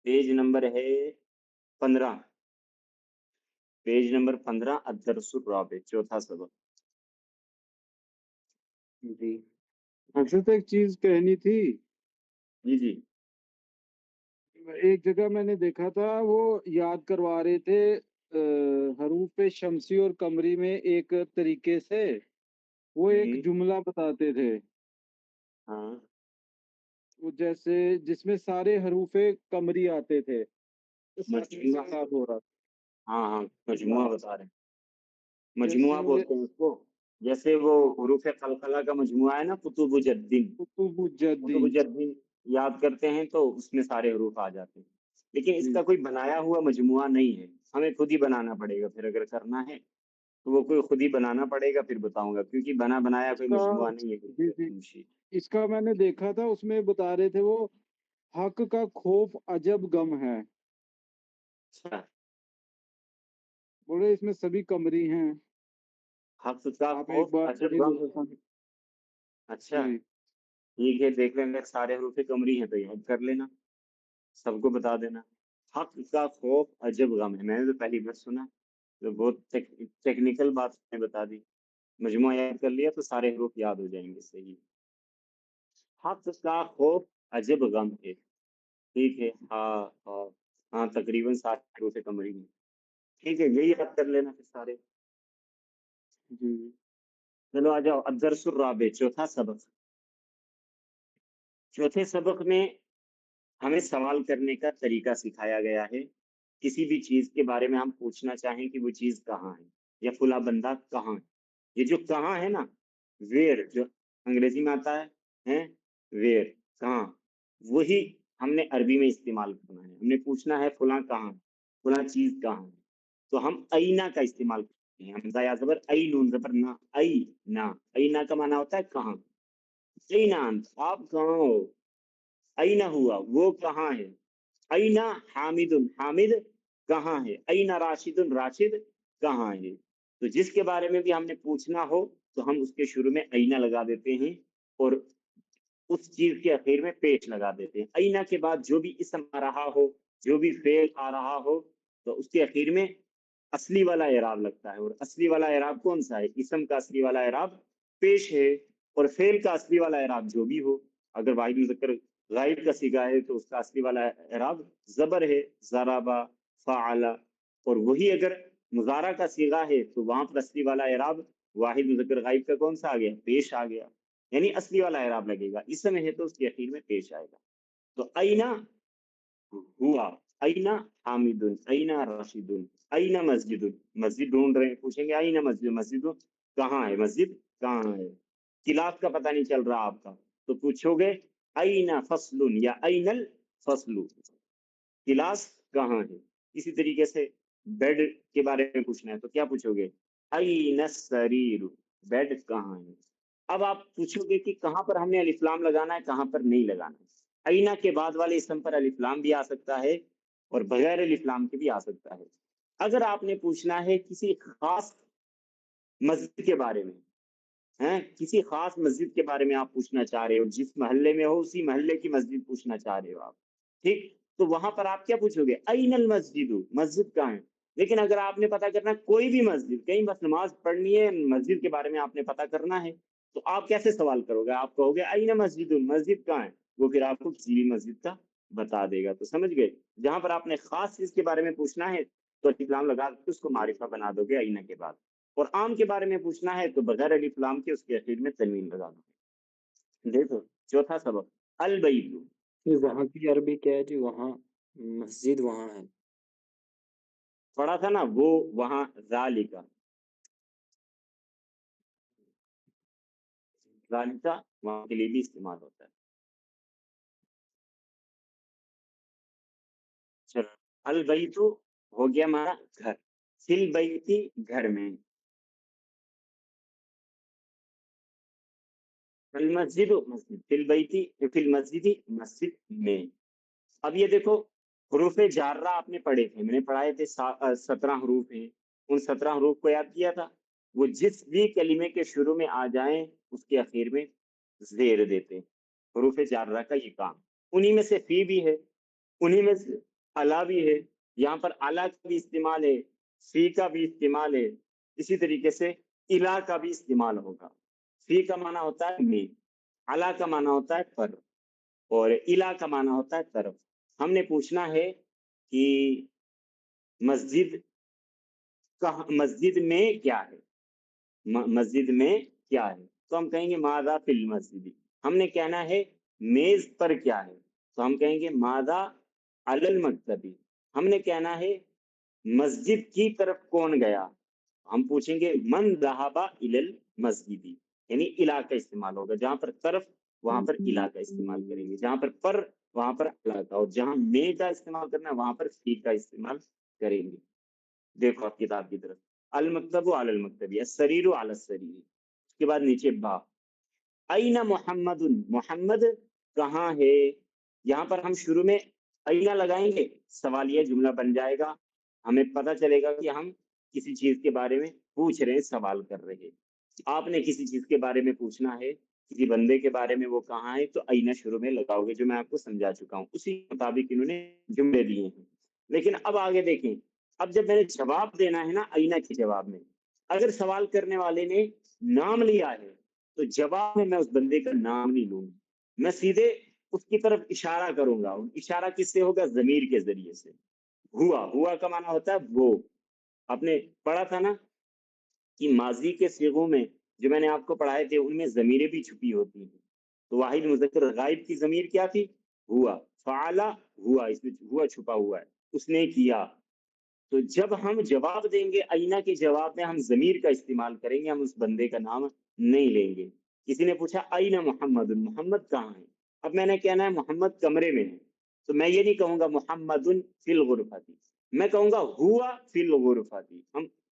پیج نمبر ہے 15، پیج نمبر 15 الدرس الرابع، چوتھا سبق۔ جی حضرت ایک چیز کہنی تھی، جی جی ایک جگہ میں نے دیکھا تھا وہ یاد کروا رہے تھے حروف شمسی اور قمری میں ایک طریقے سے وہ ایک جملہ بتاتے تھے، ہاں وہ جیسے جس میں سارے حروف قمری آتے تھے، اس حدیث کے مجموعہ، ساتھ ہو رہا ہاں مجموعہ بتا رہے ہیں، مجموعہ جیسے بولتے ہیں اس کو، جیسے وہ حروف قلقلہ کا مجموعہ ہے نا، قطب جدین، کتب قطب الجدین۔ جدین یاد کرتے ہیں تو اس میں سارے حروف آ جاتے ہیں، لیکن اس جی کا کوئی بنایا ہوا مجموعہ نہیں ہے، ہمیں خود ہی بنانا پڑے گا، پھر اگر کرنا ہے تو وہ کوئی خود ہی بنانا پڑے گا، پھر بتاؤں گا، کیونکہ بنا بنایا اس کوئی کا مجموعہ نہیں جی ہے جی منشی۔ اس کا میں نے دیکھا تھا، اس میں بتا رہے تھے وہ حق کا خوف عجب غم ہے، اچھا، بولے اس میں سبھی قمری ہیں، حق کا آپ ایک خوف بار عجب پڑھی غم، تو اچھا جی ٹھیک ہے، دیکھ لیں گے، سارے حروف قمری ہیں تو یاد کر لینا، سب کو بتا دینا۔ حق کا خوف عجب غم ہے، میں نے تو پہلی بار سنا، تو بہت ٹیکنیکل بات میں بتا دی، مجموعہ یاد کر لیا تو سارے حروف یاد ہو جائیں گے، صحیح۔ حق کا خوف عجب غم ہے، ٹھیک ہے، ہاں تقریباً سارے حروف قمری میں، ٹھیک ہے، یہی یاد کر لینا پھر سارے۔ جی چلو آ جاؤ الدرس الرابع، چوتھا سبق۔ چوتھے سبق میں ہمیں سوال کرنے کا طریقہ سکھایا گیا ہے، کسی بھی چیز کے بارے میں ہم پوچھنا چاہیں کہ وہ چیز کہاں ہے یا فلاں بندہ کہاں ہے، یہ جو کہاں ہے نا، ویئر جو انگریزی میں آتا ہے ویئر، کہاں، وہی ہم نے عربی میں استعمال کرنا ہے، ہم نے پوچھنا ہے فلاں کہاں ہے، فلاں چیز کہاں ہے، تو ہم اینا کا استعمال کرتے ہیں، حمزہ یا زبر ای، نون زبر نہ، اینا کا معنی ہوتا ہے کہاں، اینا انت، آپ کہاں ہو، اینا ہوا وہ کہاں ہے، اینا حامد، حامد کہاں ہے، اینا راشد، راشد کہاں ہے، تو جس کے بارے میں بھی ہم نے پوچھنا ہو تو ہم اس کے شروع میں اینا لگا دیتے ہیں اور اس چیز کے اخیر میں پیش لگا دیتے ہیں، اینا کے بعد جو بھی اسم آ رہا ہو، جو بھی فعل آ رہا ہو تو اس کے اخیر میں اصلی والا اعراب لگتا ہے، اور اصلی والا اعراب کون سا ہے، اسم کا اصلی والا اعراب پیش ہے، اور فعل کا اصلی والا اعراب جو بھی ہو، اگر واحد مذکر غائب کا صیغہ ہے تو اس کا اصلی والا اعراب زبر ہے، ضربا، فعل، اور وہی اگر مضارع کا صیغہ ہے تو وہاں پر اصلی والا اعراب واحد مذکر غائب کا کون سا آ گیا، پیش آ گیا، یعنی اصلی والا اعراب لگے گا، اسم ہے تو اس کے اخیر میں پیش آئے گا، تو اینا ہوا، اینا حامد، اینا راشد، اینا مسجد، مسجد ڈھونڈ رہے ہیں، پوچھیں گے اینا مسجد، مسجد کہاں ہے، مسجد کہاں ہے، کلاس کا پتہ نہیں چل رہا آپ کا تو پوچھو گے اینا فصل یا این الفصل، کلاس کہاں ہے، اسی طریقے سے بیڈ کے بارے میں پوچھنا ہے تو کیا پوچھو گے این السریر، بیڈ کہاں ہے، اب آپ پوچھو گے کہ کہاں پر ہم نے الف لام لگانا ہے کہاں پر نہیں لگانا ہے، اینا کے بعد والے اسم پر الف لام بھی آ سکتا ہے اور بغیر الف لام کے بھی آ سکتا ہے، اگر آپ نے پوچھنا ہے کسی خاص مسجد کے بارے میں، کسی خاص مسجد کے بارے میں آپ پوچھنا چاہ رہے ہو، جس محلے میں ہو اسی محلے کی مسجد پوچھنا چاہ رہے ہو آپ، ٹھیک، تو وہاں پر آپ کیا پوچھو گے این المسجد، مسجد کہاں ہے، لیکن اگر آپ نے پتا کرنا کوئی بھی مسجد، کہیں بس نماز پڑھنی ہے، مسجد کے بارے میں آپ نے پتا کرنا ہے تو آپ کیسے سوال کرو گے، آپ کہو گے این مسجد، مسجد کہاں ہے، وہ پھر آپ کو کسی بھی مسجد کا بتا دے گا. تو سمجھ گئے, جہاں پر آپ نے خاص چیز کے بارے میں پوچھنا ہے تو الف لام لگا کے اس کو معرفہ بنا دو گے آئینہ کے بعد, اور عام کے بارے میں پوچھنا ہے تو بغیر الف لام کے اس کے اخیر میں تنوین لگا دو گے. دیکھو چوتھا سبق البیت. یہ وہاں کی عربی کیا ہے جی؟ وہاں مسجد وہاں ہے. پڑھا تھا نا وہ وہاں ذالکا, ذالکا وہاں کے لیے بھی استعمال ہوتا ہے. چلو البیت ہو گیا ہمارا گھر, فل بیتی گھر میں, المسجد مسجد, فل بیتی فل مسجد مسجد میں. اب یہ دیکھو حروف جارہ آپ نے پڑھے تھے, میں نے پڑھائے تھے 17 حروف ہیں, ان 17 حروف کو یاد کیا تھا. وہ جس بھی کلمے کے شروع میں آ جائیں اس کے اخیر میں زیر دیتے. حروف جارہ کا یہ کام, انہی میں سے فی بھی ہے, انہی میں سے الا بھی ہے. یہاں پر الا کا بھی استعمال ہے, فی کا بھی استعمال ہے, اسی طریقے سے الا کا بھی استعمال ہوگا. فی کا معنی ہوتا ہے میں, الا کا معنی ہوتا ہے پر, اور الا کا معنی ہوتا ہے طرف. ہم نے پوچھنا ہے کہ مسجد مسجد میں کیا ہے, مسجد میں کیا ہے, تو ہم کہیں گے ماذا فی المسجد. ہم نے کہنا ہے میز پر کیا ہے, تو ہم کہیں گے ماذا علی المکتب. ہم نے کہنا ہے مسجد کی طرف کون گیا, ہم پوچھیں گے من ذهب الی المسجد, یعنی الا کا استعمال ہوگا. جہاں پر طرف وہاں پر الا کا استعمال کریں گے, جہاں پر وہاں پر الا کا, اور جہاں میں کا استعمال کرنا ہے وہاں پر فی کا استعمال کریں گے. دیکھو آپ کتاب کی طرف, المکتب علی المکتب, السریر علی السریر. اس کے بعد نیچے با, این محمد, محمد کہاں ہے. یہاں پر ہم شروع میں اینا لگائیں گے, سوالیہ جملہ بن جائے گا, ہمیں پتہ چلے گا کہ ہم کسی چیز کے بارے میں پوچھ رہے ہیں, سوال کر رہے ہیں. آپ نے کسی چیز کے بارے میں پوچھنا ہے, کسی بندے کے بارے میں, وہ کہاں ہے, تو اینا شروع میں لگاؤ گے, جو میں آپ کو سمجھا چکا ہوں. اسی مطابق انہوں نے جملے دیے ہیں. لیکن اب آگے دیکھیں, اب جب میں نے جواب دینا ہے نا اینا کے جواب میں, اگر سوال کرنے والے نے نام لیا ہے تو جواب میں اس بندے کا نام نہیں لوں گا, میں سیدھے اس کی طرف اشارہ کروں گا. اشارہ کس سے ہوگا؟ ضمیر کے ذریعے سے. ہوا, ہوا کا معنی ہوتا ہے وہ. آپ نے پڑھا تھا نا کہ ماضی کے صیغوں میں جو میں نے آپ کو پڑھائے تھے ان میں ضمیریں بھی چھپی ہوتی ہیں. تو واحد مذکر غائب کی ضمیر کیا تھی؟ ہوا. فعلا ہوا, اس میں ہوا چھپا ہوا ہے, اس نے کیا. تو جب ہم جواب دیں گے اینا کے جواب میں ہم ضمیر کا استعمال کریں گے, ہم اس بندے کا نام نہیں لیں گے. کسی نے پوچھا اینا محمد, محمد کہاں ہے. اب میں نے کہنا ہے محمد کمرے میں ہے, تو میں یہ نہیں کہوں گا محمد فی الغرفۃ, میں کہوں گا ہوا فی الغرفۃ.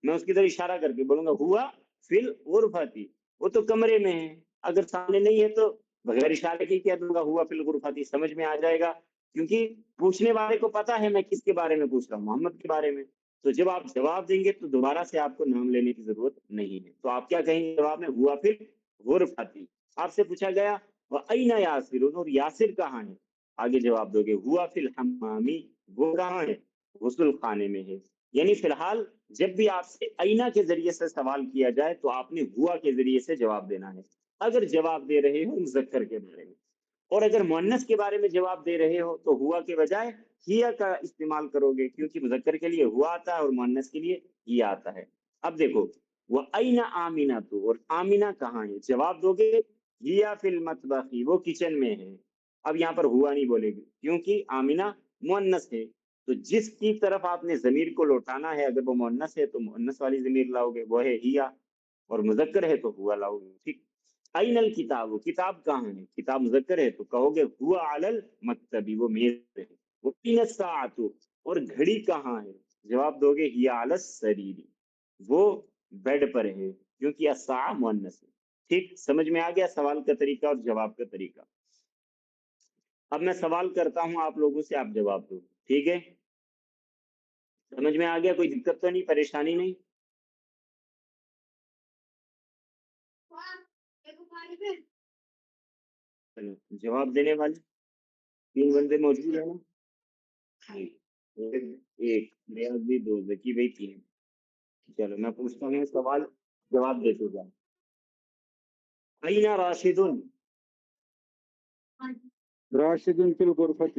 میں اس کی طرف اشارہ کر کے بولوں گا ہوا فی الغرفۃ, وہ تو کمرے میں ہے. اگر سامنے نہیں ہے تو بغیر اشارے کے کہہ دوں گا ہوا فی الغرفۃ, سمجھ میں آ جائے گا. کیونکہ پوچھنے والے کو پتا ہے میں کس کے بارے میں پوچھ رہا ہوں, محمد کے بارے میں. تو جب آپ جواب دیں گے تو دوبارہ سے آپ کو نام لینے کی ضرورت نہیں ہے. تو آپ کیا کہیں گے جواب میں؟ ہوا فی الغرفۃ. آپ سے پوچھا گیا وَأَيْنَ یاسر, اور یاسر کہاں ہے, آگے جواب دو گے ہوا فی الحمام, وہ کہاں ہے؟ غسل خانے میں ہے. یعنی فی الحال جب بھی آپ سے اینا کے ذریعے سے سوال کیا جائے تو آپ نے ہوا کے ذریعے سے جواب دینا ہے, اگر جواب دے رہے ہو مذکر کے بارے میں. اور اگر مؤنث کے بارے میں جواب دے رہے ہو تو ہوا کے بجائے ہیا کا استعمال کرو گے, کیونکہ مذکر کے لیے ہوا آتا ہے اور مؤنث کے لیے ہیا آتا ہے. اب دیکھو وَأَيْنَ آمِنَةُ, اور آمینہ کہاں ہے, جواب دو گے ہیا فی المطبخ, وہ کچن میں ہے. اب یہاں پر ہوا نہیں بولے گی کیونکہ آمینہ مؤنث ہے. تو جس کی طرف آپ نے ضمیر کو لوٹانا ہے, اگر وہ مؤنث ہے تو مؤنث والی ضمیر لاؤ گے, وہ ہے ہیا, اور مذکر ہے تو ہوا لاؤ گے. ٹھیک. این الکتاب, کتاب کہاں ہے, کتاب مذکر ہے تو کہو گے ہوا علی المکتب, وہ میز پہ ہے. وَأَيْنَ السَّاعَةُ, اور گھڑی کہاں ہے, جواب دو گے ہی علی السریر, وہ بیڈ پر ہے, کیونکہ الساعہ مؤنث ہے. ٹھیک, سمجھ میں آ گیا سوال کا طریقہ اور جواب کا طریقہ. اب میں سوال کرتا ہوں آپ لوگوں سے, آپ جواب دو. ٹھیک ہے, سمجھ میں آ گیا, کوئی دقت تو نہیں, پریشانی نہیں؟ چلو جواب دینے والے 3 بندے موجود ہیں نا, ایک ریاضی, 2 ذکی بھائی, 3. چلو میں پوچھتا ہوں سوال, جواب دیتے جاؤ. اینا راشد, راشد فی الغرفۃ,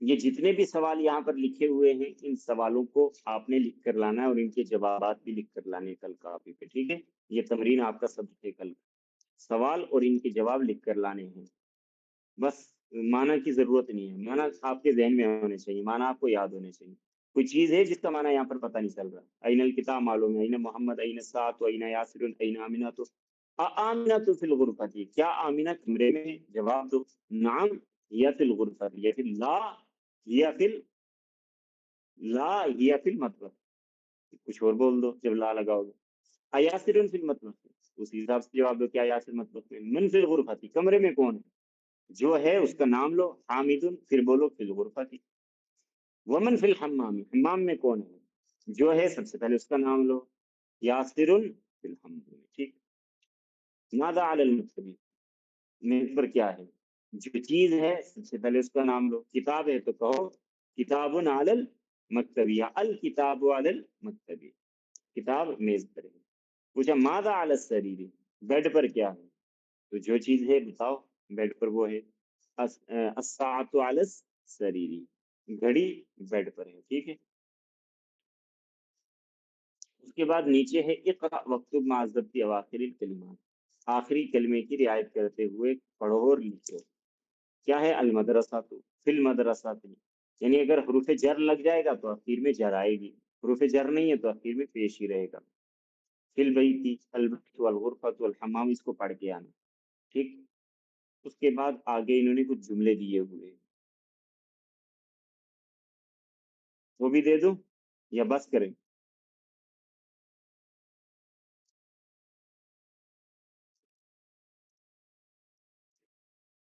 یہ جتنے بھی سوال یہاں پر لکھے ہوئے ہیں ان سوالوں کو آپ نے لکھ کر لانا ہے اور ان کے جوابات بھی لکھ کر لانے کل کاپی پہ، ٹھیک ہے؟ یہ تمرین آپ کا سبق ہے کل، سوال اور ان کے جواب لکھ کر لانے ہیں، بس معنی کی ضرورت نہیں ہے، معنی آپ کے ذہن میں ہونے چاہیے، معنی آپ کو یاد ہونے چاہیے۔ کوئی چیز ہے جس کا معنی یہاں پر پتہ نہیں چل رہا، این الکتاب معلوم ہے، این محمد، این الساعۃ، این یاسر، این آمنہ، تو آمنہ تو فی الغرفۃ، کیا آمنہ کمرے میں؟ جواب دو، نعم یا فی الغرفۃ، یا پھر لا یا پھر لا یا فی المطبخ، کچھ اور بول دو جب لا لگاؤ گے۔ ایاسر فی المطبخ، اسی حساب سے جواب دو کیا یاسر مطبخ میں، من فی الغرفۃ، کمرے میں کون ہے؟ جو ہے اس کا نام لو، حامد، پھر بولو فی الغرفۃ، ومن فی الحمام، حمام میں کون ہے؟ جو ہے سب سے پہلے اس کا نام لو، یاسر فی الحمام، ٹھیک۔ ماذا علی المکتبی، میز پر کیا ہے؟ جو چیز ہے سب سے پہلے اس کا نام لو، کتاب ہے تو کہو کتاب علی المکتبی یا الکتاب علی المکتبی، کتاب میز پر ہے۔ پوچھا ماذا علی السریر، بیڈ پر کیا ہے؟ تو جو چیز ہے بتاؤ، بیڈ پر وہ ہے، الساعۃ علی السریر، گھڑی بیڈ پر ہے، ٹھیک ہے۔ اس کے بعد نیچے ہے اقرأ وکتب مع الضبط اواخر الکلمات، آخری کلمے کی رعایت کرتے ہوئے پڑھو اور لکھو۔ کیا ہے؟ المدرسہ، تو فی المدرسہ، یعنی اگر حروف جر لگ جائے گا تو اخیر میں جر آئے گی، حروف جر نہیں ہے تو اخیر میں پیش ہی رہے گا۔ فی البیت، البیت والغرفۃ والحمام، اس کو پڑھ کے آنا، ٹھیک۔ اس کے بعد آگے انہوں نے کچھ جملے دیے ہوئے، وہ بھی دے دوں یا بس کریں؟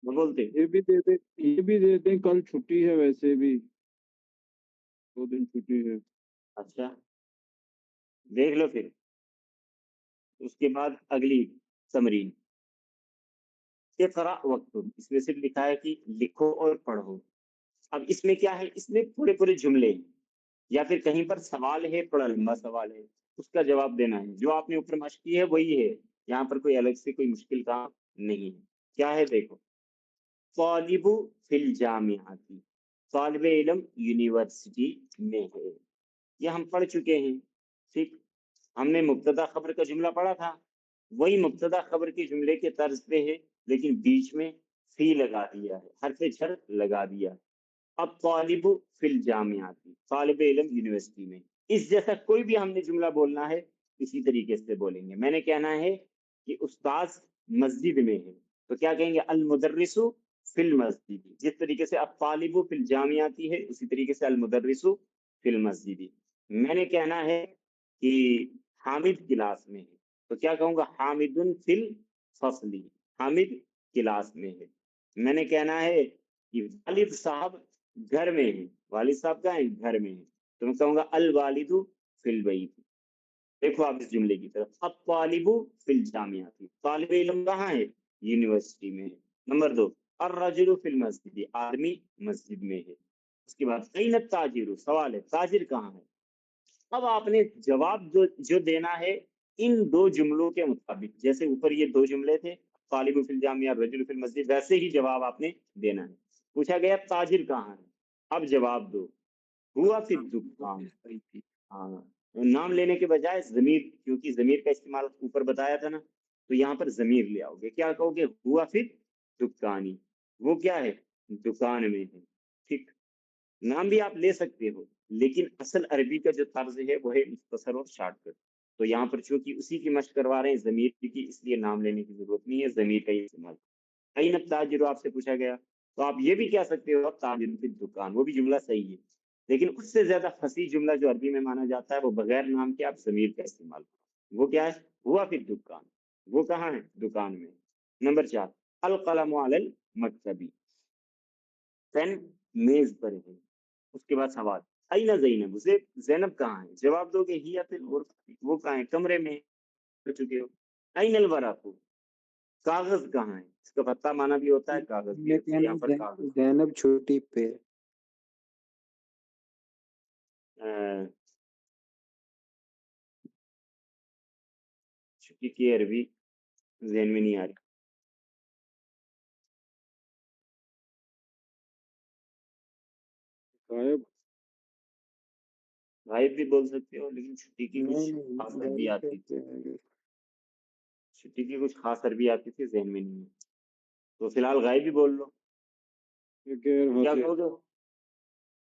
وہ بولتے یہ بھی دے دیں، یہ بھی دے دیں، کل چھٹی ہے ویسے بھی، 2 دن چھٹی ہے۔ اچھا دیکھ لو پھر۔ اس کے بعد اگلی تمرین، اقرأ وکتب، اس میں صرف لکھا ہے کہ لکھو اور پڑھو۔ اب اس میں کیا ہے؟ اس میں پورے پورے جملے ہیں، یا پھر کہیں پر سوال ہے، بڑا لمبا سوال ہے، اس کا جواب دینا ہے۔ جو آپ نے اوپر مشق کی ہے وہی ہے، یہاں پر کوئی الگ سے کوئی مشکل کام نہیں ہے۔ کیا ہے دیکھو، طالب فی الجامعات، طالب علم یونیورسٹی میں ہے، یہ ہم پڑھ چکے ہیں، ٹھیک۔ ہم نے مبتدا خبر کا جملہ پڑھا تھا، وہی مبتدا خبر کے جملے کے طرز پہ ہے، لیکن بیچ میں فی لگا دیا ہے، حرف جر لگا دیا ہے۔ اب طالب فی الجامعات، طالب علم یونیورسٹی میں، اس جیسا کوئی بھی ہم نے جملہ بولنا ہے اسی طریقے سے بولیں گے۔ میں نے کہنا ہے کہ استاذ مسجد میں ہے، تو کیا کہیں گے؟ المدرس فی المسجد، جس طریقے سے اب طالب فی الجامعات ہے اسی طریقے سے المدرس فی المسجد۔ میں نے کہنا ہے کہ حامد کلاس میں ہے، تو کیا کہوں گا؟ حامد فی الفصل، حامد کلاس میں ہے۔ میں نے کہنا ہے کہ والد صاحب گھر میں ہے، والد صاحب کہاں ہیں؟ گھر میں ہے، تو میں کہوں گا الوالد فی البیت۔ دیکھو آپ اس جملے کی طرف، اب طالب فی الجامعات، طالب علم کہاں ہے؟ یونیورسٹی میں ہے۔ نمبر 2، الرجل فی المسجد، آدمی مسجد میں ہے۔ اس کے بعد این التاجر، سوال ہے تاجر کہاں ہے؟ اب آپ نے جواب جو دینا ہے ان 2 جملوں کے مطابق، جیسے اوپر یہ 2 جملے تھے، طالب فی الجامعہ، رجل فی المسجد، ویسے ہی جواب آپ نے دینا ہے۔ پوچھا گیا تاجر کہاں ہے، اب جواب دو، ہوا فی الدکان۔ ہاں، نام لینے کے بجائے ضمیر، کیونکہ ضمیر کا استعمال اوپر بتایا تھا نا، تو یہاں پر ضمیر لے آؤ گے، کیا کہو گے؟ ہوا فی دکانی، وہ کیا ہے؟ دکان میں ہے، ٹھیک۔ نام بھی آپ لے سکتے ہو، لیکن اصل عربی کا جو طرز ہے وہ ہے مختصر اور شارٹ کٹ، تو یہاں پر چونکہ اسی کی مشق کروا رہے ہیں ضمیر کی، اس لیے نام لینے کی ضرورت نہیں ہے، ضمیر کا ہی استعمال۔ این التاجر آپ سے پوچھا گیا تو آپ یہ بھی کہہ سکتے ہو تاجر فی الدکان، وہ بھی جملہ صحیح ہے، لیکن اس سے زیادہ فصیح جملہ جو عربی میں مانا جاتا ہے وہ بغیر نام کے آپ ضمیر کا استعمال کرو، وہ کیا ہے؟ ہوا فی الدکان، وہ کہاں ہے؟ دکان میں۔ نمبر 4، القلم علی المکتبی، پین میز پر ہے۔ اس کے بعد سوال، اینا زینب، زینب کہاں ہے؟ جواب دو گے ہی فی الغرفہ، وہ کہاں ہے؟ کمرے میں کر چکے ہو۔ این الورق، کاغذ کہاں ہے؟ اس کا پتہ مانا بھی ہوتا ہے، کاغذ بھی میں ہوتا ہے، کہنا یہاں پر کاغذ زینب چھٹی پہ، چھٹی کی عربی ذہن میں نہیں آ رہی۔ غائب غائب بھی بول سکتے ہو، لیکن چھٹی کی نہیں کچھ نہیں خاص عربی غائب آتی تھی، کہتے ہیں اگر چھٹی کی کچھ خاص عربی آتی تھی، ذہن میں نہیں ہے، تو فی الحال غائب ہی بول لو، غیر کیا حاضر کہو گے؟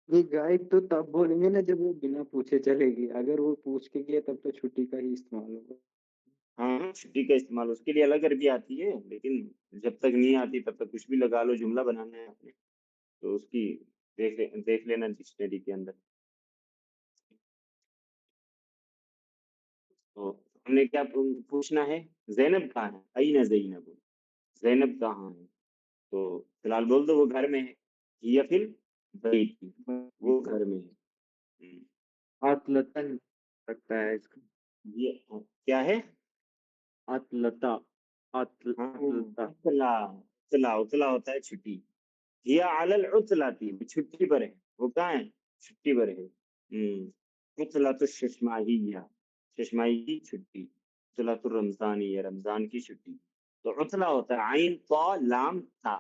یہ غائب تو تب بولیں گے نا جب وہ بنا پوچھے چلے گی، اگر وہ پوچھ کے گیا تب تو چھٹی کا ہی استعمال ہوگا۔ ہاں چھٹی کا استعمال اس کے لیے الگ عربی آتی ہے، لیکن جب تک نہیں آتی تب تک کچھ بھی لگا لو، جملہ بنانا ہے آپ نے تو اس کی دیکھ لینا ڈکشنری کے اندر۔ تو ہم نے کیا پوچھنا ہے؟ زینب کہاں ہے؟ این زینب، زینب کہاں ہے؟ تو فی الحال بول دو وہ گھر میں ہے، یا پھر بیت، وہ گھر میں ہے۔ عطلتن لگتا ہے اس کو، یہ کیا ہے؟ عطلتا ہاں عطلتا اطلاع، اطلاع ہوتا ہے چھٹی، یا علی العطلۃ، وہ چھٹی پر ہے، وہ کہاں ہے؟ چھٹی پر ہے۔ عطلۃ الششماہیہ، ششماہی کی چھٹی، عطلۃ الرمضانیہ، رمضان کی چھٹی۔ تو عطلہ ہوتا ہے عین طا لام تا،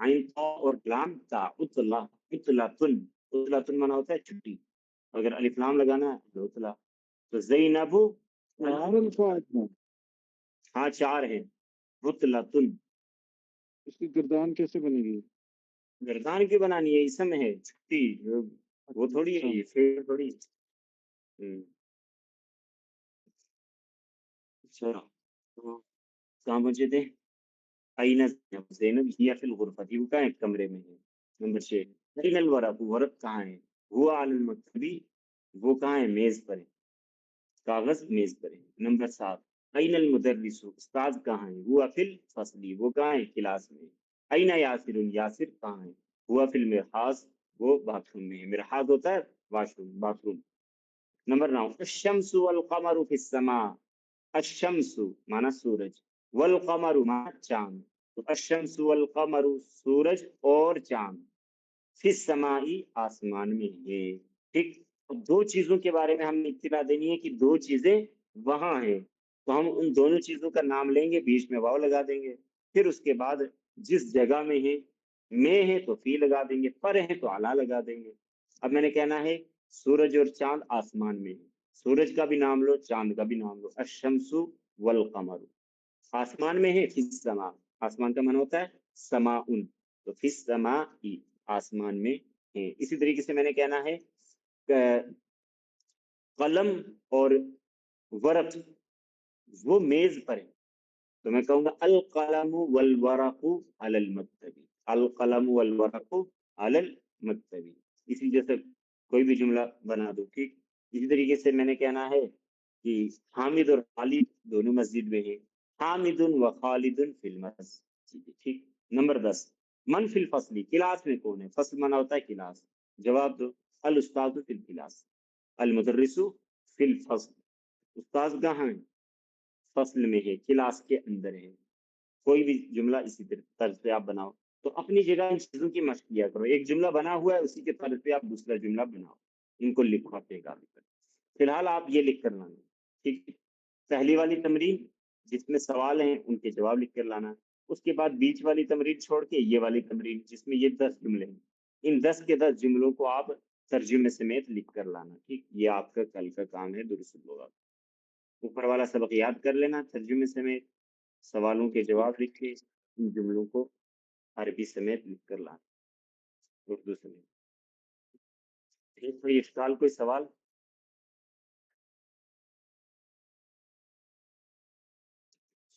عین طا اور لام تا، عطلہ، عطلۃن، عطلۃن مانا ہوتا ہے چھٹی، اگر الف لام لگانا ہے تو عطلہ۔ تو زینب، چار الفاظ ہیں، ہاں چار ہیں، عطلۃن، اس کی گردان کیسے بنے گی؟ گردان کی بنانی ہے، اسم ہے چھٹی، وہ تھوڑی ہے، یہ فعل تھوڑی ہے۔ چلو تو کہاں پہنچے تھے؟ این زینب ہی فی الغرفۃ، وہ کہاں ہے؟ کمرے میں ہے۔ نمبر 6، این الورق، ورق کہاں ہے؟ ہوا علی المکتبی، وہ کہاں ہے؟ میز پر ہے، کاغذ میز پر ہے۔ نمبر 7، این المدرس، استاد کہاں ہے؟ ہوا فی الفصل، وہ کہاں ہے؟ کلاس میں۔ این یاسر، یاسر کہاں ہے؟ ہوا فی المرحاض، وہ باتھ روم میں ہے، مرحاض ہوتا ہے wash room, bath room. Number 9، الشمس والقمر فی السماء، الشمس مانا سورج، والقمر مانا چاند، تو الشمس والقمر، سورج اور چاند، فی السماء آسمان میں ہے، ٹھیک۔ دو چیزوں کے بارے میں ہم نے اطلاع دینی ہے کہ دو چیزیں وہاں ہیں، تو ہم ان دونوں چیزوں کا نام لیں گے، بیچ میں واو لگا دیں گے، پھر اس کے بعد جس جگہ میں ہے، میں ہے تو فی لگا دیں گے، پر ہے تو اعلیٰ لگا دیں گے۔ اب میں نے کہنا ہے سورج اور چاند آسمان میں ہے، سورج کا بھی نام لو، چاند کا بھی نام لو، الشمس والقمر، آسمان میں ہے، فی السماء، آسمان کا معنی ہوتا ہے سماء، تو فی السماء آسمان میں ہے۔ اسی طریقے سے میں نے کہنا ہے قلم اور ورق وہ میز پر ہے، تو میں کہوں گا القلم والورق علی المکتب، القلم والورق علی المکتب، اسی جیسے کوئی بھی جملہ بنا دو، ٹھیک۔ اسی طریقے سے میں نے کہنا ہے کہ حامد اور خالد دونوں مسجد میں ہیں، حامد و خالد فی المسجد، ٹھیک۔ نمبر 10، من فی الفصل، کلاس میں کون ہے؟ فصل مانا ہوتا ہے کلاس، جواب دو، الاستاذ فی الکلاس، المدرس فی الفصل، استاذ کہاں ہے؟ فصل میں ہے، کلاس کے اندر ہے۔ کوئی بھی جملہ اسی طرز پہ آپ بناؤ، تو اپنی جگہ ان چیزوں کی مشق کیا کرو، ایک جملہ بنا ہوا ہے اسی کے طرز پہ آپ دوسرا جملہ بناؤ، ان کو لکھو اپنے کاغذ پر۔ فی الحال آپ یہ لکھ کر لانا، ٹھیک ہے۔ پہلی والی تمرین جس میں سوال ہیں ان کے جواب لکھ کر لانا، اس کے بعد بیچ والی تمرین چھوڑ کے یہ والی تمرین جس میں یہ 10 جملے ہیں، ان 10 کے 10 جملوں کو آپ ترجمے سمیت لکھ کر لانا، ٹھیک۔ یہ آپ کا کل کا کام ہے درس اللغات۔ اوپر والا سبق یاد کر لینا ترجمے سمیت، سوالوں کے جواب لکھ کے ان جملوں کو عربی سمیت لکھ کر لانا، اردو سمیت، ٹھیک۔ کوئی اشکال، کوئی سوال؟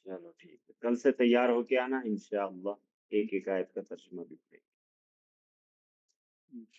چلو ٹھیک ہے، کل سے تیار ہو کے آنا انشاءاللہ، ایک ایک آیت کا ترجمہ بھی پڑھیں گے۔